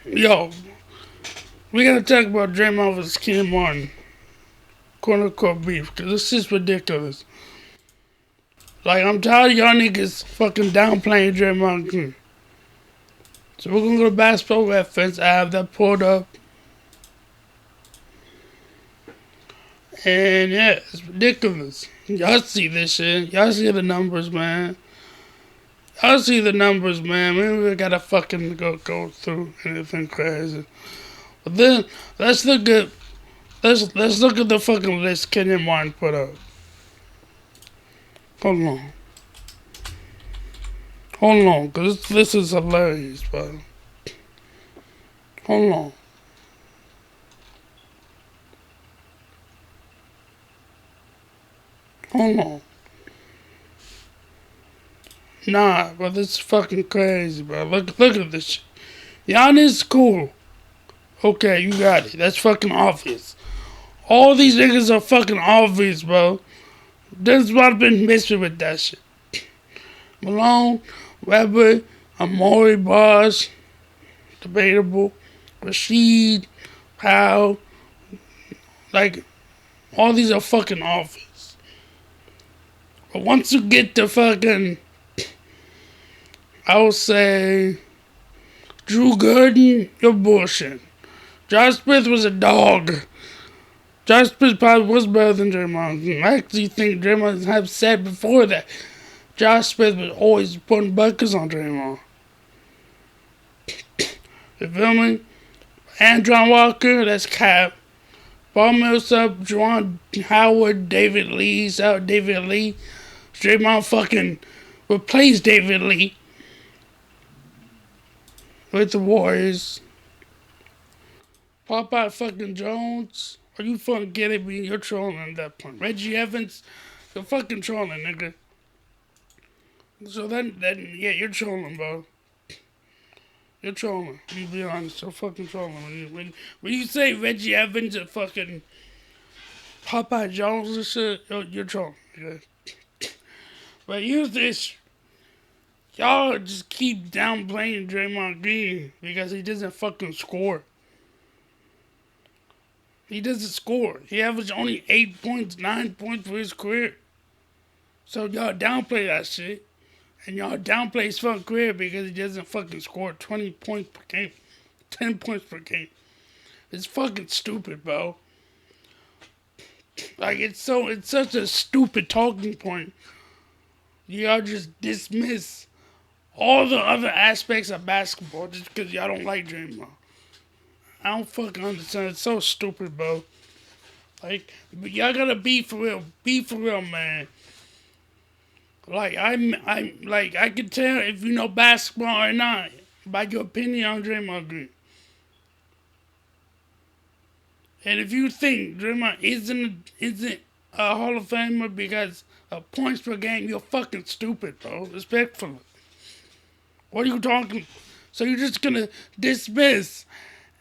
Yo, we gotta talk about Draymond vs. Kenyon Martin, quote unquote beef, because this is ridiculous. Like, I'm tired of y'all niggas fucking downplaying Draymond Green. So we're gonna go to basketball reference. I have that pulled up. And yeah, it's ridiculous. Y'all see this shit. Y'all see the numbers, man. Y'all see the numbers, man. We gotta fucking go through anything crazy. But then let's look at let's look at the fucking list Kenyon Martin put up. Hold on. Hold on, cause this is hilarious, bro. Hold on. Hold on. Nah, but this is fucking crazy, bro. Look at this shit. Giannis cool. Okay, you got it. That's fucking obvious. All these niggas are fucking obvious, bro. That's what I've been missing with that shit. Malone, Webber, Amori, Bosh, debatable. Rashid, Powell, like, all these are fucking obvious. But once you get to fucking, I would say, Drew Gooden, you're bullshit. Josh Smith was a dog. Josh Smith probably was better than Draymond. I actually think Draymond have said before that Josh Smith was always putting buckets on Draymond. You feel me? Andron Walker, that's cap. Paul Millsap, Juwan Howard, David Lee, out David Lee. Draymond fucking replaced David Lee with the Warriors. Popeye fucking Jones. Are you fucking kidding me? You're trolling at that point. Reggie Evans, you're fucking trolling, nigga. So then, yeah, you're trolling, bro. You're trolling. You be honest, you're fucking trolling. When you say Reggie Evans and fucking Popeye Jones and shit, you're trolling, nigga. But here's this. Y'all just keep downplaying Draymond Green because he doesn't fucking score. He doesn't score. He averaged only 8 points, 9 points for his career. So y'all downplay that shit. And y'all downplay his fucking career because he doesn't fucking score 20 points per game. 10 points per game. It's fucking stupid, bro. Like, it's such a stupid talking point. Y'all just dismiss all the other aspects of basketball just because y'all don't like Draymond. I don't fucking understand. It's so stupid, bro. Like, y'all gotta be for real. Be for real, man. Like, I can tell if you know basketball or not by your opinion on Draymond Green. And if you think Draymond isn't a Hall of Famer because of points per game, you're fucking stupid, bro. Respectfully. What are you talking? So you're just gonna dismiss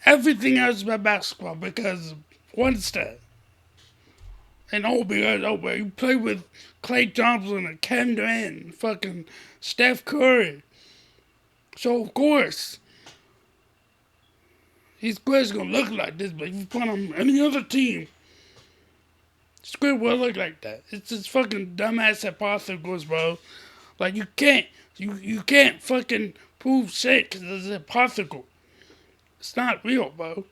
everything else about basketball because of one stat. And because you play with Klay Thompson and Kevin Durant and fucking Steph Curry. So of course his square's gonna look like this, but if you put on any other team, square will look like that. It's just fucking dumbass hypotheticals, bro. Like you can't fucking prove shit because it's hypothetical. It's not real, bro.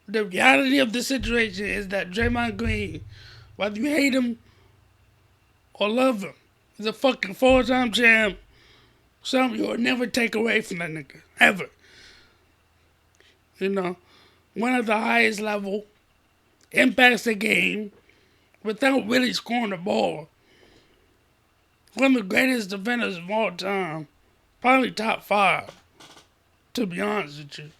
The reality of the situation is that Draymond Green, whether you hate him or love him, is a fucking 4-time champ. Something you'll never take away from that nigga. Ever. You know, one of the highest level, impacts the game without really scoring the ball. One of the greatest defenders of all time. Probably top 5, to be honest with you.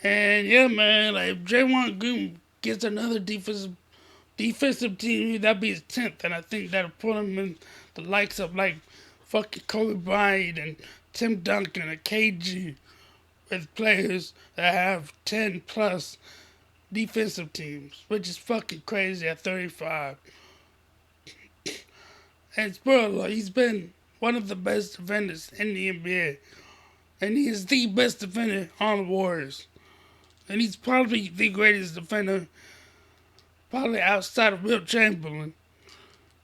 And yeah, man, like if Draymond Green gets another defensive team, that'd be his 10th, and I think that'll put him in the likes of like fucking Kobe Bryant and Tim Duncan and KG, with players that have 10 plus defensive teams, which is fucking crazy at 35. And bro, he's been one of the best defenders in the NBA. And he is the best defender on the Warriors. And he's probably the greatest defender, probably outside of Wilt Chamberlain.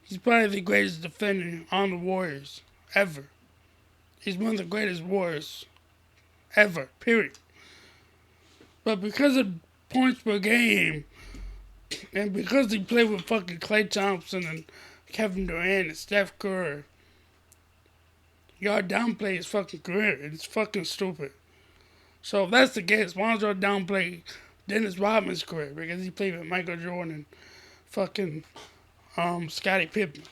He's probably the greatest defender on the Warriors ever. He's one of the greatest Warriors ever, period. But because of points per game, and because he played with fucking Klay Thompson and Kevin Durant and Steph Curry, y'all downplay his fucking career. It's fucking stupid. So if that's the case, why don't y'all downplay Dennis Rodman's career? Because he played with Michael Jordan and fucking Scottie Pippen.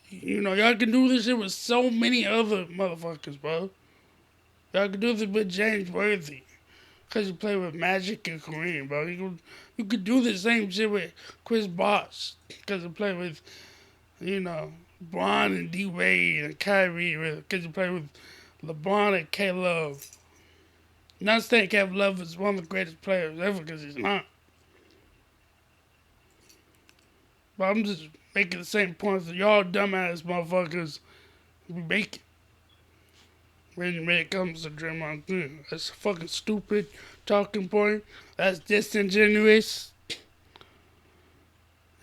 You know, y'all can do this shit with so many other motherfuckers, bro. Y'all can do this with James Worthy. Because he played with Magic and Kareem, bro. You could do the same shit with Chris Bosh. Because he played with, you know, Bron and D Wade and Kyrie. Because he played with LeBron and K Love. Not saying Kevin Love is one of the greatest players ever, because he's not. But I'm just making the same points that y'all dumbass motherfuckers be making when it comes to Draymond Green. That's a fucking stupid talking point. That's disingenuous.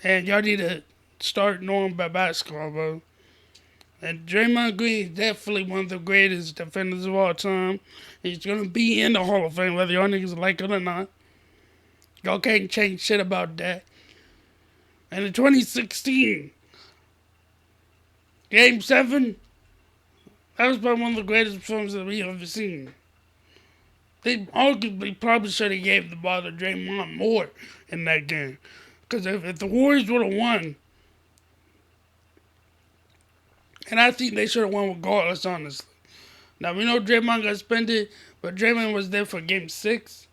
And y'all need to start knowing about basketball, bro. And Draymond Green is definitely one of the greatest defenders of all time. He's going to be in the Hall of Fame, whether y'all niggas like it or not. Y'all can't change shit about that. And in 2016, Game 7, that was probably one of the greatest performances that we've ever seen. They arguably probably should have gave the ball to Draymond more in that game. Because if the Warriors would have won, and I think they should have won regardless, honestly. Now, we know Draymond got suspended, but Draymond was there for Game 6.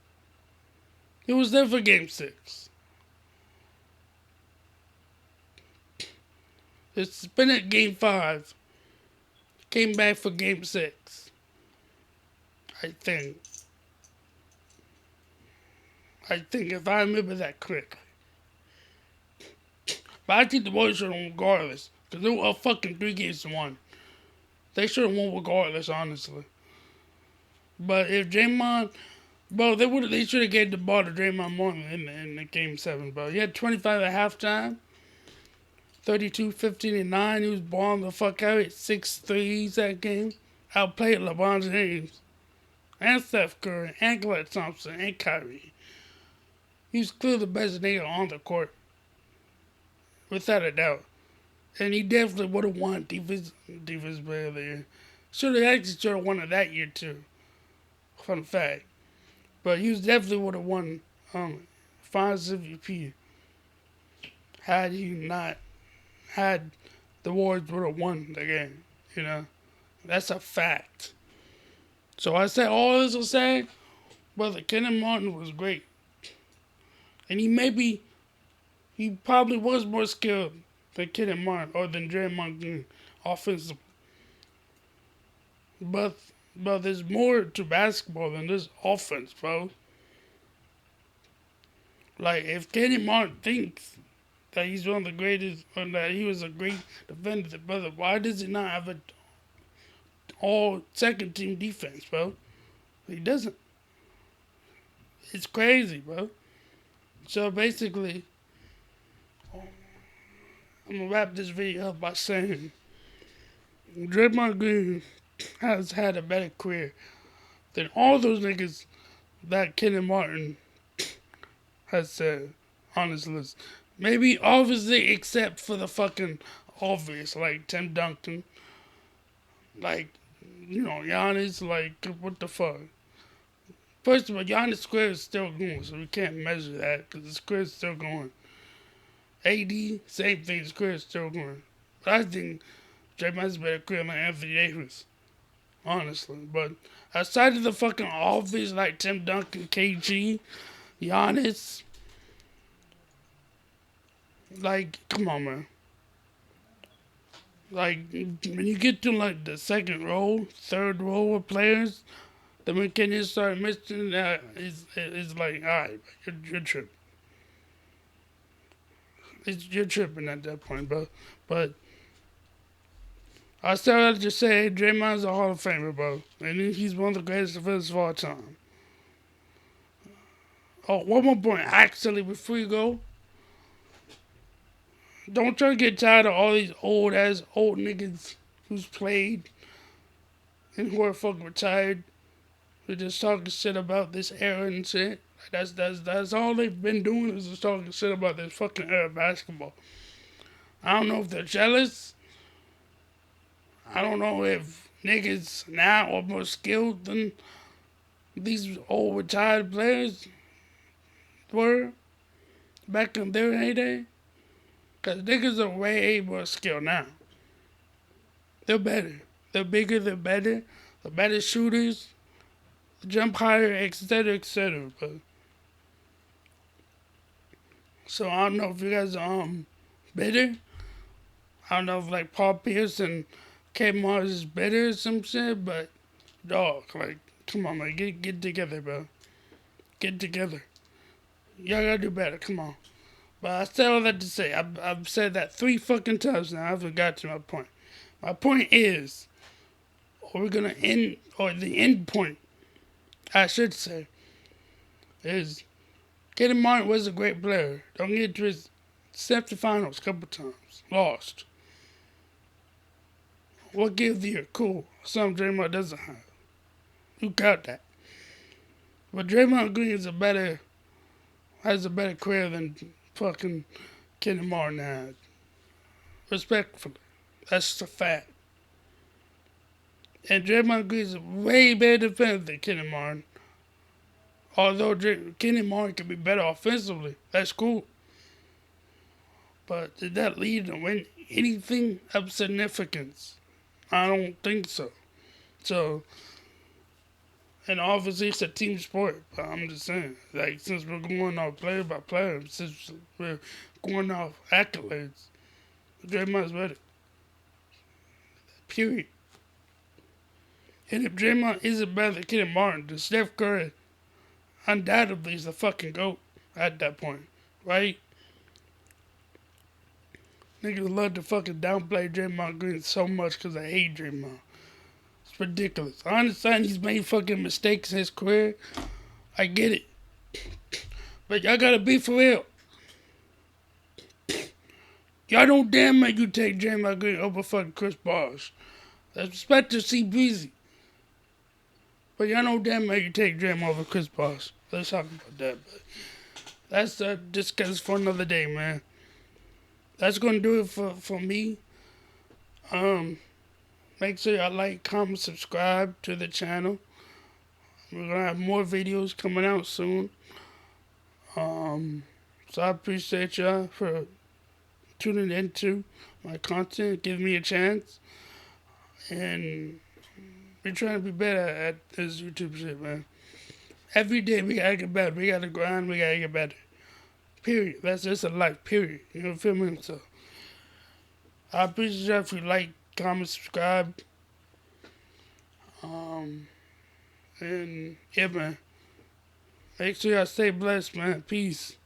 He was there for Game 6. He was suspended Game 5. Came back for Game 6. I think if I remember that correctly. But I think the Warriors should have won regardless. Because they were fucking 3 games to 1. They should have won regardless, honestly. But if Draymond... Bro, they should have gave the ball to Draymond more in the Game 7, bro. He had 25 at halftime. 32, 15, and 9. He was balling the fuck out. He had 6 threes that game. Outplayed LeBron James. And Steph Curry. And Klay Thompson. And Kyrie. He was clearly the best nigga on the court. Without a doubt. And he definitely would have won defense player of the year. Should have won it that year too. Fun fact. But he definitely would have won Finals MVP had he not had the Warriors would have won the game. You know, that's a fact. So I said all this to say, brother, Kenyon Martin was great, and he probably was more skilled than Kenyon Martin or than Draymond Green offensively. But there's more to basketball than this offense, bro. Like, if Kenyon Martin thinks that he's one of the greatest, or that he was a great defender, brother, why does he not have an all second team defense, bro? He doesn't. It's crazy, bro. So basically, I'm gonna wrap this video up by saying Draymond Green has had a better career than all those niggas that Kenyon Martin has said on his list. Maybe obviously except for the fucking obvious, like Tim Duncan. Like, you know, Giannis, like, what the fuck? First of all, Giannis' career is still going, so we can't measure that because his career is still going. AD, same thing, his career is still going. But I think Draymond's a better career than Anthony Davis. Honestly. But outside of the fucking obvious, like Tim Duncan, KG, Giannis, like, come on, man. Like, when you get to, like, the second row, third row of players, then when Kenyon start missing, it's like, alright, you're tripping. You're tripping at that point, bro. But I still have to say Draymond's a Hall of Famer, bro. And he's one of the greatest defenders of all time. Oh, one more point. Actually, before you go, don't try to get tired of all these old niggas who's played and who are fucking retired. Who just talking shit about this era and shit. That's all they've been doing is just talking shit about this fucking era of basketball. I don't know if they're jealous. I don't know if niggas now are more skilled than these old retired players were back in their heyday. Because niggas are way more skilled now. They're better. They're bigger, they're better. They're better shooters. They jump higher, etc., etc. But so I don't know if you guys are better. I don't know if like Paul Pierce and Kenyon Martin is better or some shit, but dog, like, come on, man, get together, bro. Get together. Y'all gotta do better, come on. But I still all that to say. I've said that 3 fucking times now. I haven't got to my point. My point is, or the end point, I should say, is Kenyon Martin was a great player. Don't get it twisted. Stepped to finals a couple times. Lost. What gives the year? Cool. Some Draymond doesn't have. Who got that? But Draymond Green has a better career than fucking Kenyon Martin had. Respectfully. That's just a fact. And Draymond Green is a way better defender than Kenyon Martin. Although Kenyon Martin can be better offensively. That's cool. But did that lead to win anything of significance? I don't think so. So, and obviously it's a team sport, but I'm just saying, like, since we're going off player by player, since we're going off accolades, Draymond's better. Period. And if Draymond isn't better than Kenyon Martin, then Steph Curry undoubtedly is the fucking GOAT at that point, right? Niggas love to fucking downplay Draymond Green so much because I hate Draymond. It's ridiculous. I understand he's made fucking mistakes in his career. I get it. But y'all gotta be for real. Y'all don't damn make you take Draymond Green over fucking Chris Bosh. That's respect to C. Breezy. But y'all don't damn make you take Draymond over Chris Bosh. Let's talk about that. But that's just because for another day, man. That's gonna do it for me. Make sure y'all like, comment, subscribe to the channel. We're gonna have more videos coming out soon. So I appreciate y'all for tuning into my content, giving me a chance. And we're trying to be better at this YouTube shit, man. Every day we gotta get better. We gotta grind, we gotta get better. Period. That's just a life, period. You know what I mean? So I appreciate y'all if you like, comment, subscribe. And yeah, man. Make sure y'all stay blessed, man. Peace.